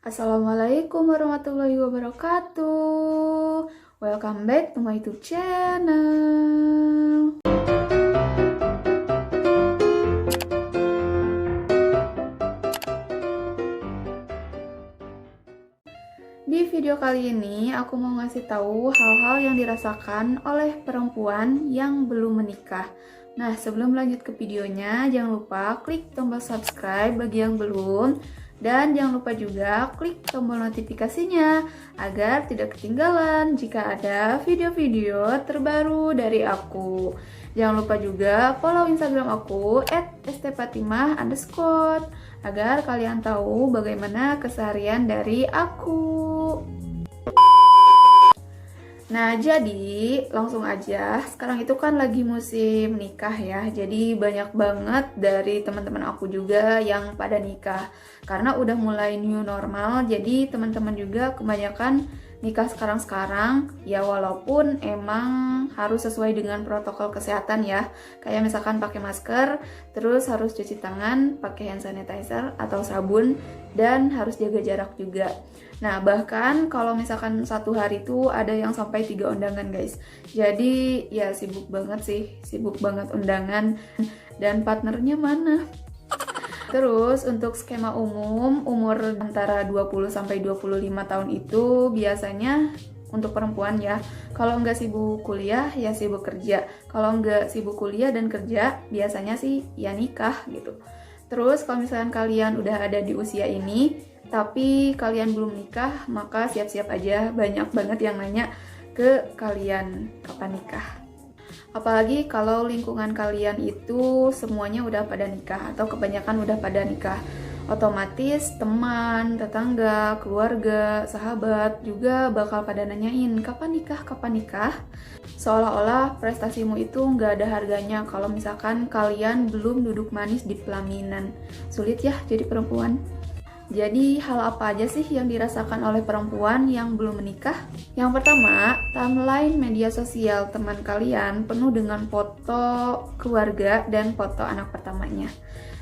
Assalamualaikum warahmatullahi wabarakatuh. Welcome back to my YouTube channel. Di video kali ini aku mau ngasih tahu hal-hal yang dirasakan oleh perempuan yang belum menikah. Nah, sebelum lanjut ke videonya, jangan lupa klik tombol subscribe bagi yang belum. Dan jangan lupa juga klik tombol notifikasinya agar tidak ketinggalan jika ada video-video terbaru dari aku. Jangan lupa juga follow Instagram aku @stfatimah_ agar kalian tahu bagaimana keseharian dari aku. Nah, jadi langsung aja, sekarang itu kan lagi musim nikah ya. Jadi banyak banget dari teman-teman aku juga yang pada nikah. Karena udah mulai new normal, jadi teman-teman juga kebanyakan nikah sekarang-sekarang ya, walaupun emang harus sesuai dengan protokol kesehatan ya. Kayak misalkan pakai masker, terus harus cuci tangan, pakai hand sanitizer atau sabun, dan harus jaga jarak juga. Nah, bahkan kalau misalkan satu hari itu ada yang sampai 3 undangan guys. Jadi ya sibuk banget sih, sibuk banget undangan. Dan partnernya mana? Terus untuk skema umum, umur antara 20 sampai 25 tahun itu biasanya untuk perempuan ya. Kalau nggak sibuk kuliah ya sibuk kerja. Kalau nggak sibuk kuliah dan kerja, biasanya sih ya nikah gitu. Terus kalau misalkan kalian udah ada di usia ini tapi kalian belum nikah, maka siap-siap aja, banyak banget yang nanya ke kalian kapan nikah. Apalagi kalau lingkungan kalian itu semuanya udah pada nikah atau kebanyakan udah pada nikah. Otomatis teman, tetangga, keluarga, sahabat juga bakal pada nanyain kapan nikah, kapan nikah. Seolah-olah prestasimu itu nggak ada harganya kalau misalkan kalian belum duduk manis di pelaminan. Sulit ya jadi perempuan. Jadi hal apa aja sih yang dirasakan oleh perempuan yang belum menikah? Yang pertama, timeline media sosial teman kalian penuh dengan foto keluarga dan foto anak pertamanya.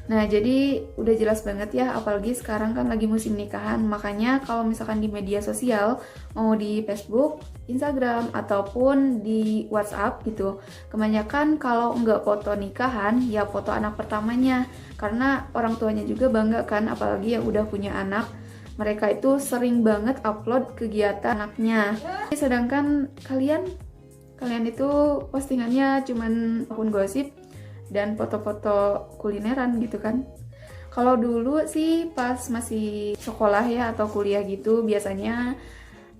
Nah, jadi udah jelas banget ya, apalagi sekarang kan lagi musim nikahan. Makanya kalau misalkan di media sosial, mau di Facebook, Instagram, ataupun di WhatsApp gitu, kebanyakan kalau nggak foto nikahan, ya foto anak pertamanya. Karena orang tuanya juga bangga kan, apalagi yang udah punya anak. Mereka itu sering banget upload kegiatan anaknya. Sedangkan kalian itu postingannya cuman akun gosip dan foto-foto kulineran gitu kan. Kalau dulu sih pas masih sekolah ya atau kuliah gitu, biasanya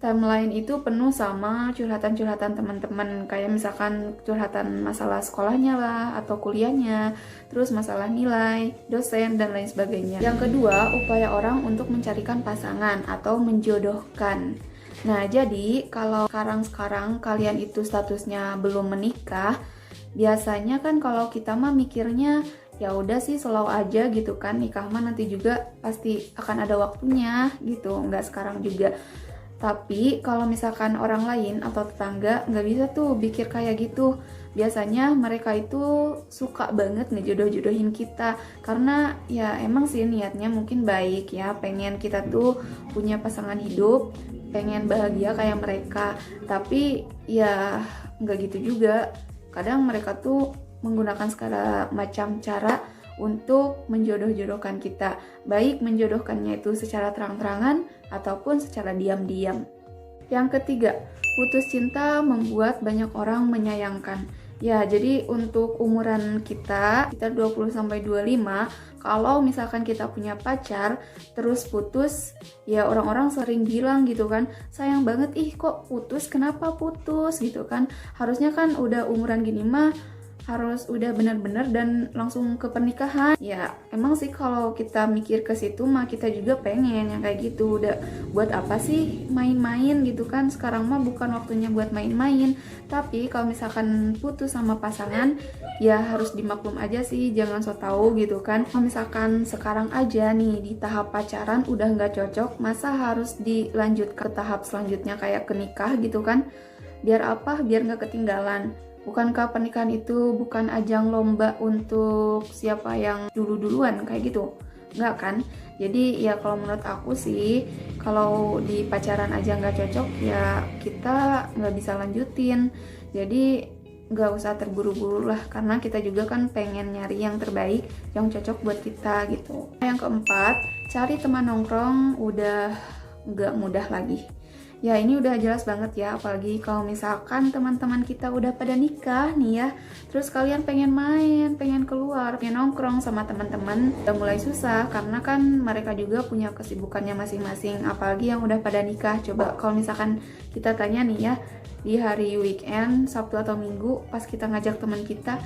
timeline itu penuh sama curhatan-curhatan teman-teman, kayak misalkan curhatan masalah sekolahnya lah atau kuliahnya, terus masalah nilai, dosen, dan lain sebagainya. Yang kedua, upaya orang untuk mencarikan pasangan atau menjodohkan. Nah, jadi kalau sekarang kalian itu statusnya belum menikah, biasanya kan kalau kita mah mikirnya ya udah sih slow aja gitu kan, nikah mah nanti juga pasti akan ada waktunya gitu, nggak sekarang juga. Tapi kalau misalkan orang lain atau tetangga nggak bisa tuh pikir kayak gitu. Biasanya mereka itu suka banget ngejodoh-jodohin kita karena ya emang sih niatnya mungkin baik ya, pengen kita tuh punya pasangan hidup, pengen bahagia kayak mereka. Tapi ya nggak gitu juga. Kadang mereka tuh menggunakan segala macam cara untuk menjodoh-jodohkan kita. Baik menjodohkannya itu secara terang-terangan ataupun secara diam-diam. Yang ketiga, putus cinta membuat banyak orang menyayangkan. Ya, jadi untuk umuran kita 20-25, kalau misalkan kita punya pacar terus putus, ya orang-orang sering bilang gitu kan, sayang banget, ih kok putus, kenapa putus gitu kan. Harusnya kan udah umuran gini mah harus udah benar-benar dan langsung ke pernikahan. Ya emang sih kalau kita mikir ke situ mah kita juga pengen yang kayak gitu. Udah buat apa sih main-main gitu kan, sekarang mah bukan waktunya buat main-main. Tapi kalau misalkan putus sama pasangan ya harus dimaklum aja sih, jangan so tau gitu kan. Kalau misalkan sekarang aja nih di tahap pacaran udah nggak cocok, masa harus dilanjut ke tahap selanjutnya kayak ke nikah gitu kan. Biar apa? Biar nggak ketinggalan. Bukankah pernikahan itu bukan ajang lomba untuk siapa yang dulu-duluan kayak gitu? Enggak kan? Jadi ya kalau menurut aku sih Kalau di pacaran aja nggak cocok ya kita nggak bisa lanjutin. Jadi nggak usah terburu-buru lah, karena kita juga kan pengen nyari yang terbaik, yang cocok buat kita gitu. Yang keempat, cari teman nongkrong udah nggak mudah lagi. Ya ini udah jelas banget ya, apalagi kalau misalkan teman-teman kita udah pada nikah nih ya, terus kalian pengen main, pengen keluar, pengen nongkrong sama teman-teman, udah mulai susah karena kan mereka juga punya kesibukannya masing-masing, apalagi yang udah pada nikah. Coba kalau misalkan kita tanya nih ya, di hari weekend, Sabtu atau Minggu, pas kita ngajak teman kita,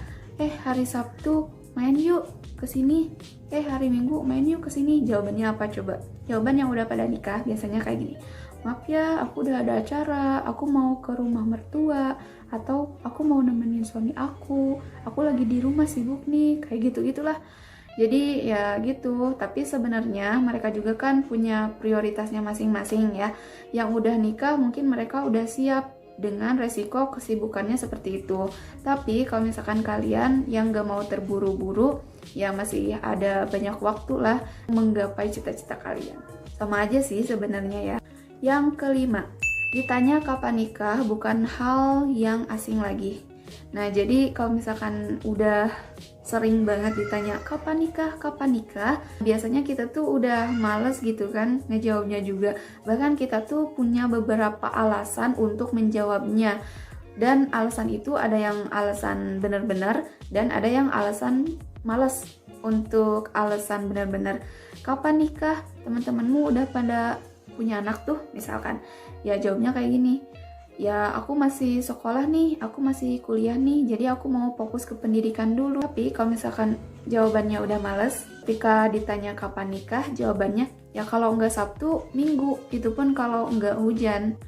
hari Sabtu main yuk ke sini, hari Minggu main yuk ke sini. Jawabannya apa coba? Jawaban yang udah pada nikah biasanya kayak gini. Maaf ya, aku udah ada acara, aku mau ke rumah mertua, atau aku mau nemenin suami aku lagi di rumah sibuk nih, kayak gitu-gitulah. Jadi ya gitu, tapi sebenarnya mereka juga kan punya prioritasnya masing-masing ya. Yang udah nikah mungkin mereka udah siap dengan resiko kesibukannya seperti itu. Tapi kalau misalkan kalian yang gak mau terburu-buru, ya masih ada banyak waktu lah menggapai cita-cita kalian. Sama aja sih sebenarnya ya. Yang kelima, ditanya kapan nikah bukan hal yang asing lagi. Nah, jadi kalau misalkan udah sering banget ditanya kapan nikah, biasanya kita tuh udah males gitu kan ngejawabnya juga. Bahkan kita tuh punya beberapa alasan untuk menjawabnya. Dan alasan itu ada yang alasan benar-benar dan ada yang alasan males. Untuk alasan benar-benar, kapan nikah? Teman-temanmu udah pada punya anak tuh misalkan, ya jawabnya kayak gini, ya aku masih sekolah nih, aku masih kuliah nih, jadi aku mau fokus ke pendidikan dulu. Tapi kalau misalkan jawabannya udah males, ketika ditanya kapan nikah, jawabannya ya kalau nggak Sabtu, Minggu, itu pun kalau nggak hujan.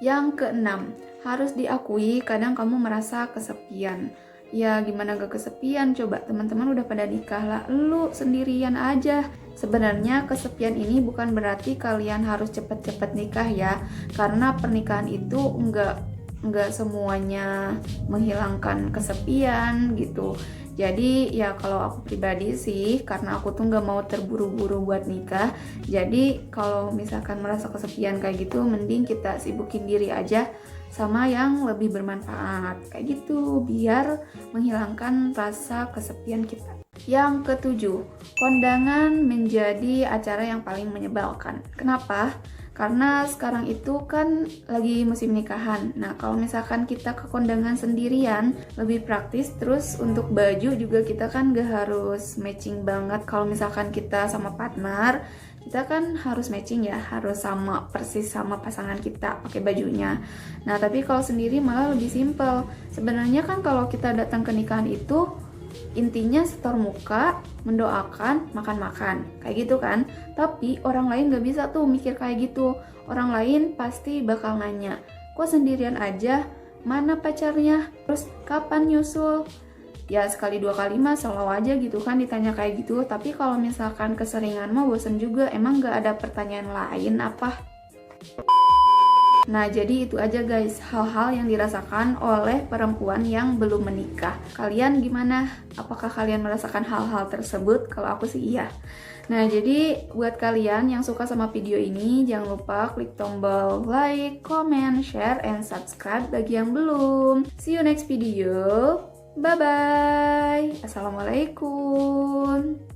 Yang keenam, harus diakui kadang kamu merasa kesepian. Ya gimana gak kesepian, coba teman-teman udah pada nikah lah, lu sendirian aja. Sebenarnya kesepian ini bukan berarti kalian harus cepet-cepet nikah ya, karena pernikahan itu enggak semuanya menghilangkan kesepian gitu. Jadi ya kalau aku pribadi sih, karena aku tuh nggak mau terburu-buru buat nikah, jadi kalau misalkan merasa kesepian kayak gitu, mending kita sibukin diri aja sama yang lebih bermanfaat kayak gitu, biar menghilangkan rasa kesepian kita. Yang ketujuh, kondangan menjadi acara yang paling menyebalkan. Kenapa? Karena sekarang itu kan lagi musim nikahan. Nah, kalau misalkan kita ke kondangan sendirian, lebih praktis. Terus untuk baju juga kita kan gak harus matching banget. Kalau misalkan kita sama partner, kita kan harus matching ya, harus sama persis sama pasangan kita pakai bajunya. Nah, tapi kalau sendiri malah lebih simple. Sebenarnya kan kalau kita datang ke nikahan itu intinya setor muka, mendoakan, makan-makan, kayak gitu kan. Tapi orang lain gak bisa tuh mikir kayak gitu. Orang lain pasti bakal nanya, kok sendirian aja, mana pacarnya, terus kapan nyusul. Ya sekali dua kali mah selalu aja gitu kan ditanya kayak gitu. Tapi kalau misalkan keseringan mah bosen juga. Emang gak ada pertanyaan lain apa? Nah, jadi itu aja guys, hal-hal yang dirasakan oleh perempuan yang belum menikah. Kalian gimana? Apakah kalian merasakan hal-hal tersebut? Kalau aku sih iya. Nah, jadi buat kalian yang suka sama video ini, jangan lupa klik tombol like, comment, share, and subscribe bagi yang belum. See you next video. Bye-bye. Assalamualaikum.